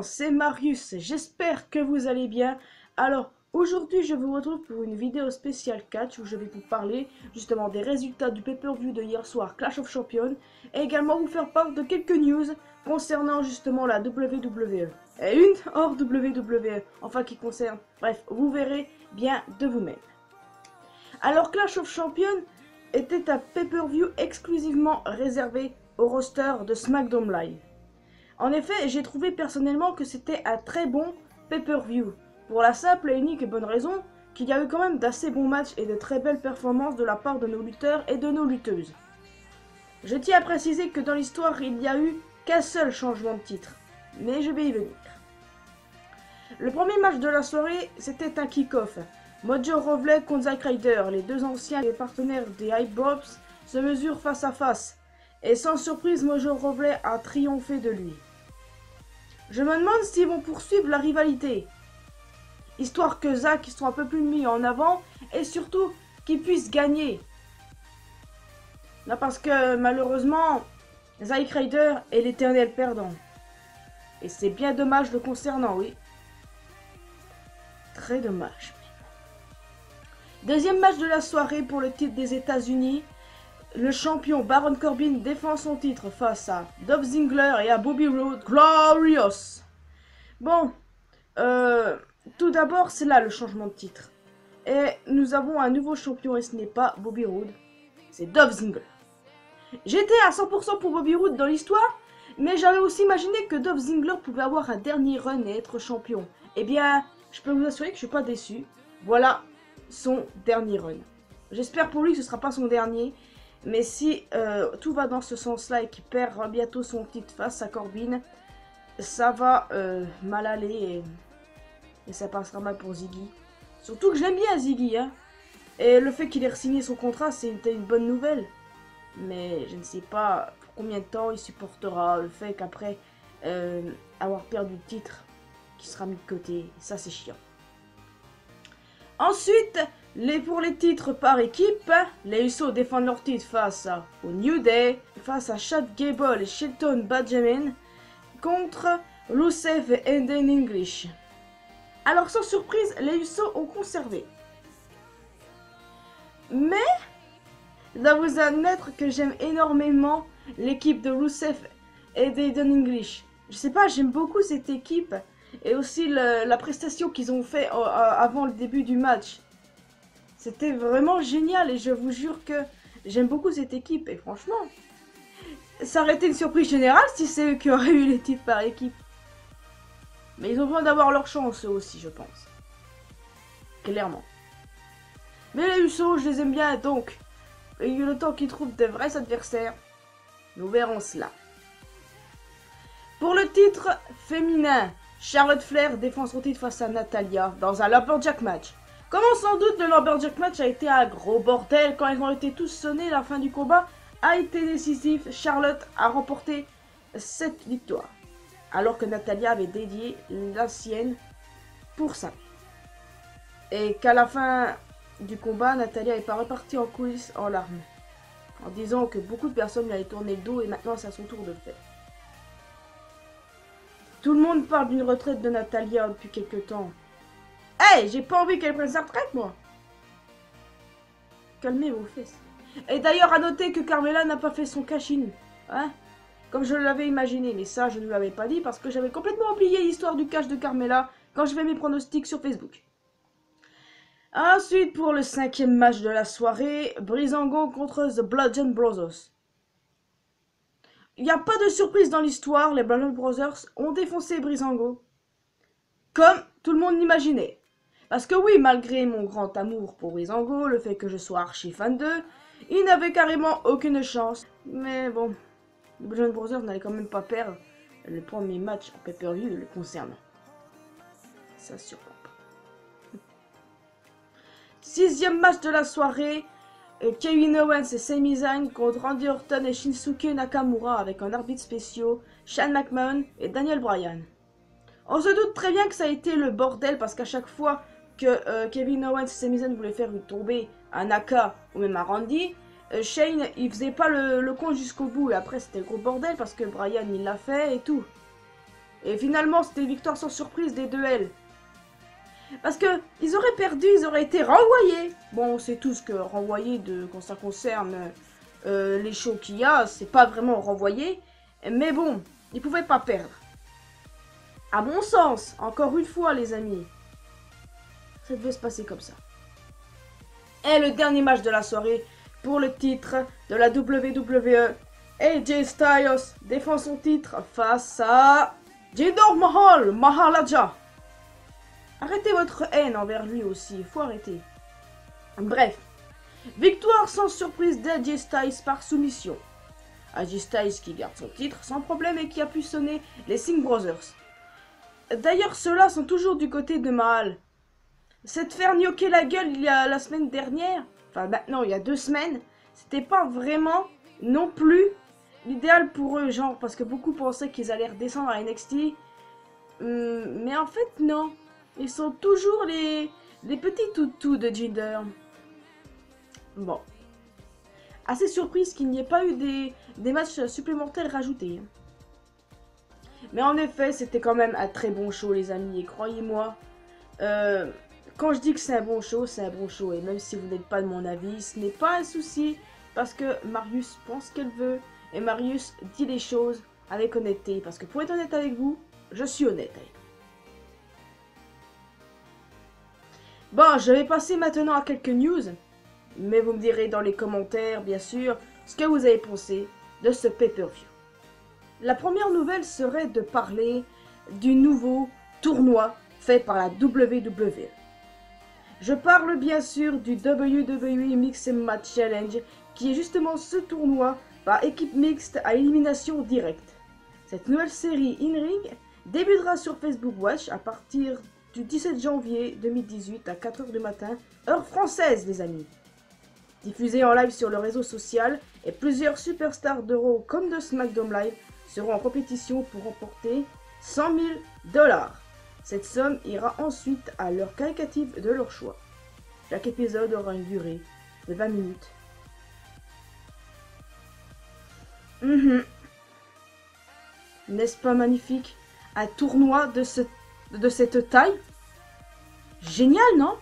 c'est Marius, j'espère que vous allez bien. Alors, aujourd'hui je vous retrouve pour une vidéo spéciale catch où je vais vous parler justement des résultats du pay-per-view de hier soir Clash of Champions et également vous faire part de quelques news concernant justement la WWE. Et une hors WWE, enfin qui concerne, bref, vous verrez bien de vous-même. Alors Clash of Champions était un pay-per-view exclusivement réservé au roster de SmackDown Live. En effet, j'ai trouvé personnellement que c'était un très bon pay-per-view, pour la simple et unique et bonne raison qu'il y a eu quand même d'assez bons matchs et de très belles performances de la part de nos lutteurs et de nos lutteuses. Je tiens à préciser que dans l'histoire, il n'y a eu qu'un seul changement de titre, mais je vais y venir. Le premier match de la soirée, c'était un kick-off. Mojo Rawley contre Zack Ryder, les deux anciens partenaires des Hype Bros se mesurent face à face, et sans surprise, Mojo Rawley a triomphé de lui. Je me demande s'ils vont poursuivre la rivalité, histoire que Zack soit un peu plus mis en avant et surtout qu'il puisse gagner. Là, parce que malheureusement, Zack Ryder est l'éternel perdant. Et c'est bien dommage le concernant, oui. Très dommage. Deuxième match de la soirée pour le titre des États-Unis. Le champion Baron Corbin défend son titre face à Dolph Ziggler et à Bobby Roode. Glorious! Bon, tout d'abord, c'est là le changement de titre. Et nous avons un nouveau champion et ce n'est pas Bobby Roode, c'est Dolph Ziggler. J'étais à 100% pour Bobby Roode dans l'histoire, mais j'avais aussi imaginé que Dolph Ziggler pouvait avoir un dernier run et être champion. Eh bien, je peux vous assurer que je ne suis pas déçu. Voilà son dernier run. J'espère pour lui que ce ne sera pas son dernier. Mais si tout va dans ce sens-là et qu'il perd bientôt son titre face à Corbin, ça va mal aller et ça passera mal pour Ziggy. Surtout que j'aime bien Ziggy, hein. Et le fait qu'il ait signé son contrat, c'était une bonne nouvelle. Mais je ne sais pas pour combien de temps il supportera le fait qu'après avoir perdu le titre, qu'il sera mis de côté. Ça, c'est chiant. Ensuite, pour les titres par équipe, les Usos défendent leur titre face au New Day, face à Chad Gable et Shelton Benjamin, contre Rusev et Aiden English. Alors sans surprise, les Usos ont conservé. Mais, je dois vous admettre que j'aime énormément l'équipe de Rusev et d'Aiden English. Je sais pas, j'aime beaucoup cette équipe. Et aussi la prestation qu'ils ont fait avant le début du match. C'était vraiment génial et je vous jure que j'aime beaucoup cette équipe. Et franchement, ça aurait été une surprise générale si c'est eux qui auraient eu les titres par équipe. Mais ils ont besoin d'avoir leur chance eux aussi, je pense. Clairement. Mais les Usos, je les aime bien, donc il y a le temps qu'ils trouvent de vrais adversaires. Nous verrons cela. Pour le titre féminin, Charlotte Flair défend son titre face à Natalya dans un Lumberjack match. Comme on s'en doute, le Lumberjack match a été un gros bordel quand ils ont été tous sonnés. La fin du combat a été décisif. Charlotte a remporté cette victoire, alors que Natalya avait dédié la sienne pour ça. Et qu'à la fin du combat, Natalya est pas repartie en coulisses en larmes, en disant que beaucoup de personnes lui avaient tourné le dos et maintenant c'est à son tour de le faire. Tout le monde parle d'une retraite de Natalya depuis quelques temps. Hey, j'ai pas envie qu'elle prenne sa retraite, moi. Calmez vos fesses. Et d'ailleurs, à noter que Carmella n'a pas fait son cash-in. Hein? Comme je l'avais imaginé. Mais ça, je ne l'avais pas dit parce que j'avais complètement oublié l'histoire du cash de Carmella quand je fais mes pronostics sur Facebook. Ensuite, pour le 5e match de la soirée, Breezango contre The Bludgeon Brothers. Il n'y a pas de surprise dans l'histoire, les Bludgeon Brothers ont défoncé Breezango. Comme tout le monde l'imaginait. Parce que oui, malgré mon grand amour pour Breezango, le fait que je sois archi fan d'eux, ils n'avaient carrément aucune chance. Mais bon, les Bludgeon Brothers n'allaient quand même pas perdre le premier match en pay-per-view le concernant. Ça surprend pas. 6e match de la soirée, Kevin Owens et Sami Zayn contre Randy Orton et Shinsuke Nakamura avec un arbitre spécial, Shane McMahon et Daniel Bryan. On se doute très bien que ça a été le bordel parce qu'à chaque fois que Kevin Owens et Sami Zayn voulaient faire une tombée à Naka ou même à Randy, Shane il faisait pas le compte jusqu'au bout et après c'était le gros bordel parce que Bryan il l'a fait et tout. Et finalement, c'était une victoire sans surprise des deux L. Parce que ils auraient perdu, ils auraient été renvoyés. Bon, on sait tous que renvoyer, quand ça concerne les shows qu'il y a, c'est pas vraiment renvoyer. Mais bon, ils pouvaient pas perdre. À mon sens, encore une fois, les amis, ça devait se passer comme ça. Et le dernier match de la soirée pour le titre de la WWE. AJ Styles défend son titre face à Jinder Mahal, Maharaja. Arrêtez votre haine envers lui aussi, il faut arrêter. Bref, victoire sans surprise d'AJ Styles par soumission. AJ Styles qui garde son titre sans problème et qui a pu sonner les Singh Brothers. D'ailleurs, ceux-là sont toujours du côté de Mahal. Cette faire gnoquer la gueule il y a la semaine dernière, enfin maintenant il y a 2 semaines, c'était pas vraiment non plus l'idéal pour eux, genre, parce que beaucoup pensaient qu'ils allaient redescendre à NXT. Mais en fait, non. Ils sont toujours les petits toutous de Jinder. Bon. Assez surprise qu'il n'y ait pas eu des matchs supplémentaires rajoutés. Mais en effet, c'était quand même un très bon show, les amis. Et croyez-moi, quand je dis que c'est un bon show, c'est un bon show. Et même si vous n'êtes pas de mon avis, ce n'est pas un souci. Parce que Marius pense qu'elle veut. Et Marius dit les choses avec honnêteté. Parce que pour être honnête avec vous, je suis honnête avec vous. Bon, je vais passer maintenant à quelques news. Mais vous me direz dans les commentaires, bien sûr, ce que vous avez pensé de ce pay-per-view. La première nouvelle serait de parler du nouveau tournoi fait par la WWE. Je parle bien sûr du WWE Mixed Match Challenge, qui est justement ce tournoi par équipe mixte à élimination directe. Cette nouvelle série in-ring débutera sur Facebook Watch à partir du 17 janvier 2018 à 4 h du matin, heure française les amis. Diffusée en live sur le réseau social, et plusieurs superstars de Raw comme de SmackDown Live seront en compétition pour remporter 100 000 $. Cette somme ira ensuite à leur caricative de leur choix. Chaque épisode aura une durée de 20 minutes. N'est-ce pas magnifique? Un tournoi de cette taille? Génial, non?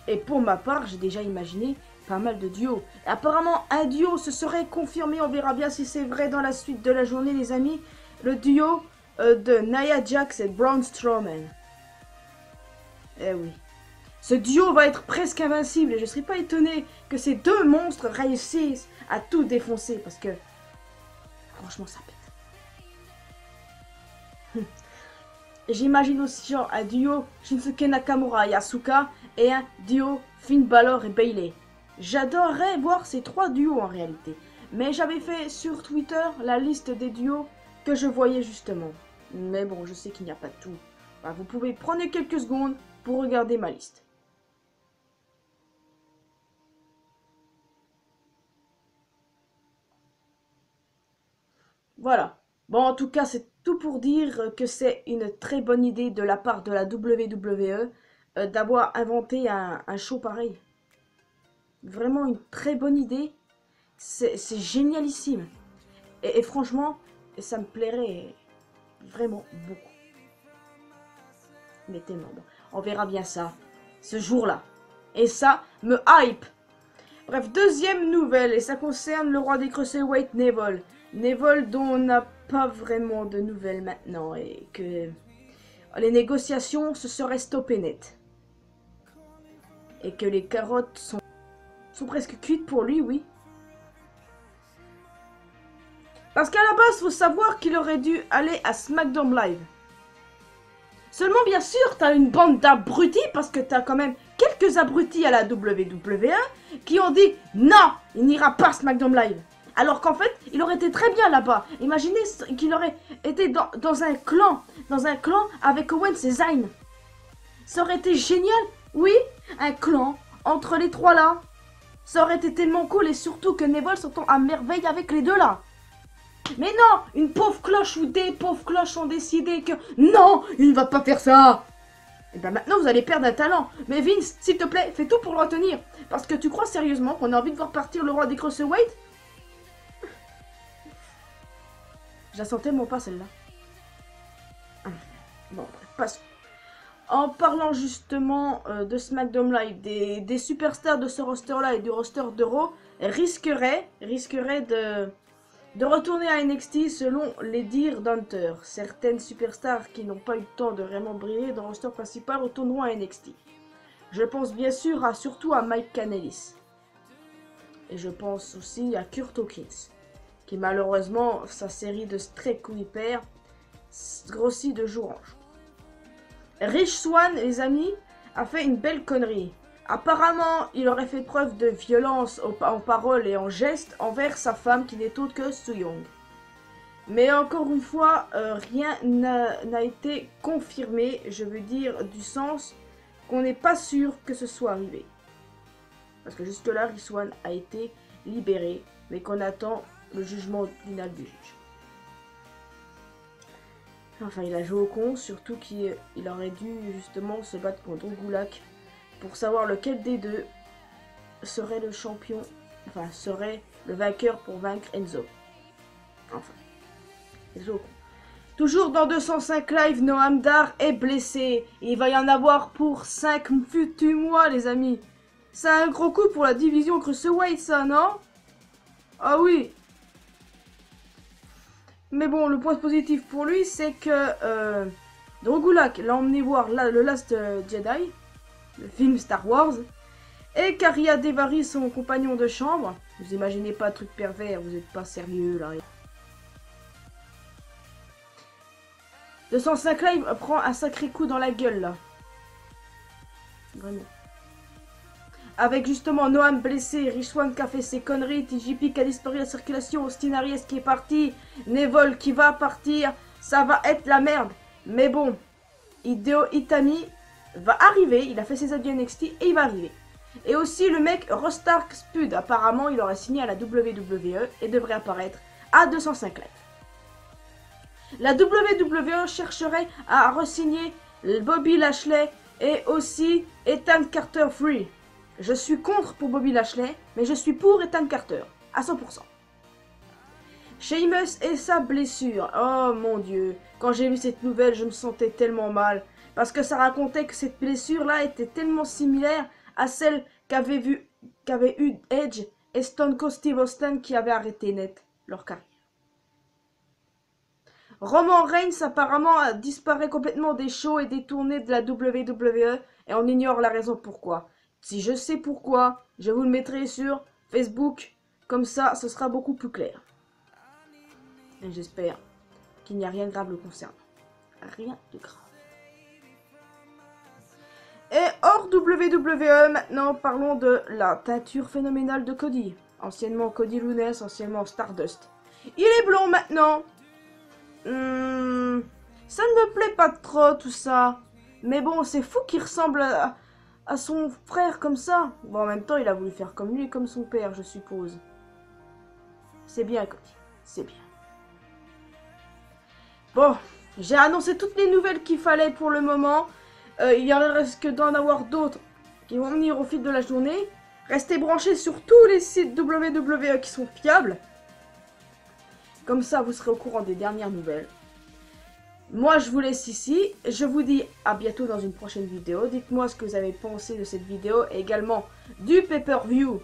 Et pour ma part, j'ai déjà imaginé pas mal de duos. Et apparemment, un duo se serait confirmé. On verra bien si c'est vrai dans la suite de la journée, les amis. Le duo de Nia Jax et Braun Strowman. Eh oui. Ce duo va être presque invincible et je ne serais pas étonné que ces deux monstres réussissent à tout défoncer parce que franchement ça pète. J'imagine aussi genre un duo Shinsuke Nakamura et Asuka et un duo Finn Balor et Bayley. J'adorerais voir ces 3 duos en réalité. Mais j'avais fait sur Twitter la liste des duos que je voyais justement. Mais bon, je sais qu'il n'y a pas de tout. Bah, vous pouvez prendre quelques secondes pour regarder ma liste. Voilà. Bon, en tout cas, c'est tout pour dire que c'est une très bonne idée de la part de la WWE d'avoir inventé un show pareil. Vraiment une très bonne idée. C'est génialissime. Et franchement, ça me plairait vraiment beaucoup. Mais tellement bon. On verra bien ça ce jour-là. Et ça me hype. Bref, deuxième nouvelle, et ça concerne le roi des Cruiserweight, Neville. Neville dont on n'a pas vraiment de nouvelles maintenant et que les négociations se seraient stoppées net. Et que les carottes sont presque cuites pour lui, oui. Parce qu'à la base, faut savoir qu'il aurait dû aller à SmackDown Live. Seulement, bien sûr, t'as une bande d'abrutis, parce que t'as quand même quelques abrutis à la WWE qui ont dit « Non, il n'ira pas à SmackDown Live ». Alors qu'en fait, il aurait été très bien là-bas. Imaginez qu'il aurait été dans un clan avec Owens et Zayn. Ça aurait été génial, oui, un clan entre les 3 là. Ça aurait été tellement cool et surtout que Neville s'entend à merveille avec les 2 là. Mais non, une pauvre cloche ou des pauvres cloches ont décidé que non, il ne va pas faire ça. Et bien maintenant vous allez perdre un talent. Mais Vince, s'il te plaît, fais tout pour le retenir. Parce que tu crois sérieusement qu'on a envie de voir partir le roi des Cruiserweight? Je la sens tellement pas celle-là. Bon, bref, passons. En parlant justement de SmackDown Live, des superstars de ce roster-là et du roster de Raw risqueraient de retourner à NXT selon les dires d'Hunter. Certaines superstars qui n'ont pas eu le temps de vraiment briller dans le roster principal retourneront à NXT. Je pense bien sûr surtout à Mike Kanellis. Et je pense aussi à Kurt Hawkins, qui malheureusement, sa série de streak où il perd, grossit de jour en jour. Rich Swann, les amis, a fait une belle connerie. Apparemment, il aurait fait preuve de violence en paroles et en gestes envers sa femme qui n'est autre que Su Yung. Mais encore une fois, rien n'a été confirmé, je veux dire du sens qu'on n'est pas sûr que ce soit arrivé. Parce que jusque là, Rich Swann a été libéré, mais qu'on attend le jugement final du juge. Enfin, il a joué au con, surtout qu'il aurait dû justement se battre contre Gulak pour savoir lequel des deux serait le champion, enfin serait le vainqueur pour vaincre Enzo. Enfin, il joue au con. Toujours dans 205 Live, Noam Dar est blessé. Il va y en avoir pour 5 futurs mois, les amis. C'est un gros coup pour la division Cruiserweight, ça, non? Ah oui. Mais bon, le point positif pour lui, c'est que Drew Gulak l'a emmené voir le Last Jedi, le film Star Wars, et Karya Daivari, son compagnon de chambre. Vous imaginez pas un truc pervers, vous êtes pas sérieux là. 205 Live prend un sacré coup dans la gueule là. Vraiment. Avec justement Noam blessé, Rich Swann qui a fait ses conneries, TJP qui a disparu de la circulation, Austin Aries qui est parti, Neville qui va partir, ça va être la merde. Mais bon, Hideo Itami va arriver, il a fait ses adieux NXT et il va arriver. Et aussi le mec Rostark Spud, apparemment il aurait signé à la WWE et devrait apparaître à 205 Live. La WWE chercherait à re-signer Bobby Lashley et aussi Ethan Carter Free. Je suis contre pour Bobby Lashley, mais je suis pour Ethan Carter, à 100%. Sheamus et sa blessure. Oh mon dieu, quand j'ai vu cette nouvelle, je me sentais tellement mal. Parce que ça racontait que cette blessure-là était tellement similaire à celle qu'avait eu Edge et Stone Cold Steve Austin qui avaient arrêté net leur carrière. Roman Reigns apparemment disparaît complètement des shows et des tournées de la WWE et on ignore la raison pourquoi. Si je sais pourquoi, je vous le mettrai sur Facebook, comme ça ce sera beaucoup plus clair. Et j'espère qu'il n'y a rien de grave le concernant. Rien de grave. Et hors WWE, maintenant parlons de la teinture phénoménale de Cody. Anciennement Cody Lunes, anciennement Stardust. Il est blond maintenant. Ça ne me plaît pas trop tout ça. Mais bon, c'est fou qu'il ressemble à son frère comme ça. Bon, en même temps, il a voulu faire comme lui et comme son père, je suppose. C'est bien, Cody. C'est bien. Bon, j'ai annoncé toutes les nouvelles qu'il fallait pour le moment. Il y en reste que d'en avoir d'autres qui vont venir au fil de la journée. Restez branchés sur tous les sites WWE qui sont fiables. Comme ça, vous serez au courant des dernières nouvelles. Moi, je vous laisse ici. Je vous dis à bientôt dans une prochaine vidéo. Dites-moi ce que vous avez pensé de cette vidéo. Et également du pay-per-view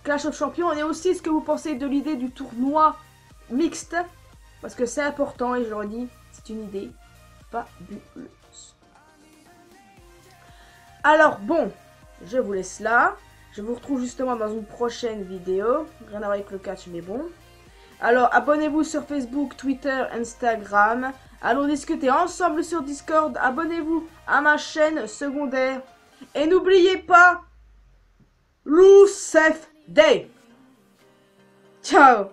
Clash of Champions. Et aussi ce que vous pensez de l'idée du tournoi mixte. Parce que c'est important et je le redis, c'est une idée fabuleuse. Alors bon, je vous laisse là. Je vous retrouve justement dans une prochaine vidéo. Rien à voir avec le catch, mais bon. Alors abonnez-vous sur Facebook, Twitter, Instagram. Allons discuter ensemble sur Discord. Abonnez-vous à ma chaîne secondaire. Et n'oubliez pas, Rusev Day. Ciao.